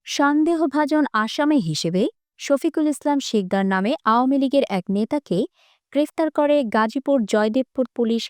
সন্দেহভাজন আসামি হিসেবে শফিকুল ইসলাম শিকদার নামে আওয়ামী লীগের এক নেতাকে গ্রেফতার করে গাজীপুর জয়দেবপুর পুলিশ।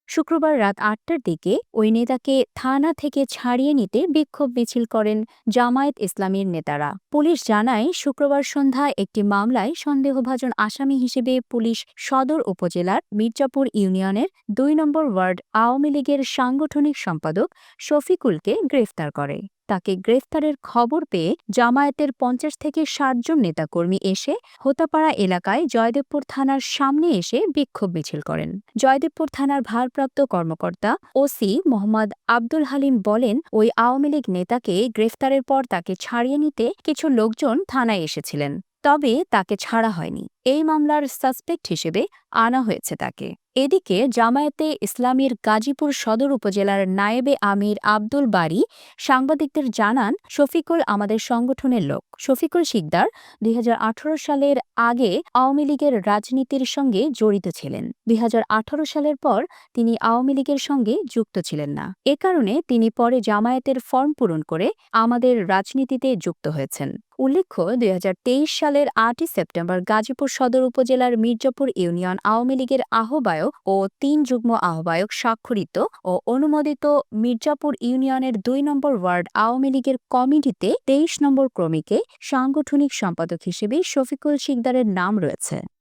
শুক্রবার রাত ৮টার দিকে ওই নেতাকে থানা থেকে ছাড়িয়ে নিতে বিক্ষোভ মিছিল করেন জামায়াত ইসলামীর নেতারা। পুলিশ জানায়, শুক্রবার সন্ধ্যায় একটি মামলায় সন্দেহভাজন আসামি হিসেবে পুলিশ সদর উপজেলার মির্জাপুর ইউনিয়নের ২ নম্বর ওয়ার্ড আওয়ামী লীগের সাংগঠনিক সম্পাদক শফিকুলকে গ্রেফতার করে। তাকে গ্রেফতারের খবর পেয়ে জামায়াতের ৫০ থেকে ৬০ জন নেতাকর্মী এসে হোতাপাড়া এলাকায় জয়দেবপুর থানার সামনে এসে বিক্ষোভ মিছিল করেন। জয়দেবপুর থানার ভারপ্রাপ্ত কর্মকর্তা ওসি মোহাম্মদ আব্দুল হালিম বলেন, ওই আওয়ামী লীগ নেতাকে গ্রেফতারের পর তাকে ছাড়িয়ে নিতে কিছু লোকজন থানায় এসেছিলেন, তবে তাকে ছাড়া হয়নি। এই মামলার সাসপেক্ট হিসেবে আনা হয়েছে তাকে। এদিকে জামায়াতে ইসলামীর গাজীপুর সদর উপজেলার নায়েবে আমির আব্দুল বারী সাংবাদিকদের জানান, শফিকুল আমাদের সংগঠনের লোক। শফিকুল শিকদার ২০১৮ সালের আগে আওয়ামী লীগের রাজনীতির সঙ্গে জড়িত ছিলেন। ২০১৮ সালের পর তিনি আওয়ামী লীগের সঙ্গে যুক্ত ছিলেন না। এ কারণে তিনি পরে জামায়াতের ফর্ম পূরণ করে আমাদের রাজনীতিতে যুক্ত হয়েছেন। উল্লেখ্য, ২০২৩ সালের ৮ই সেপ্টেম্বর গাজীপুর সদর উপজেলার মির্জাপুর ইউনিয়ন আওয়ামী লীগের আহ্বায়ক ও ৩ যুগ্ম আহ্বায়ক স্বাক্ষরিত ও অনুমোদিত মির্জাপুর ইউনিয়নের ২ নম্বর ওয়ার্ড আওয়ামী লীগের কমিটিতে ২৩ নম্বর ক্রমিকে সাংগঠনিক সম্পাদক হিসেবে শফিকুল শিকদারের নাম রয়েছে।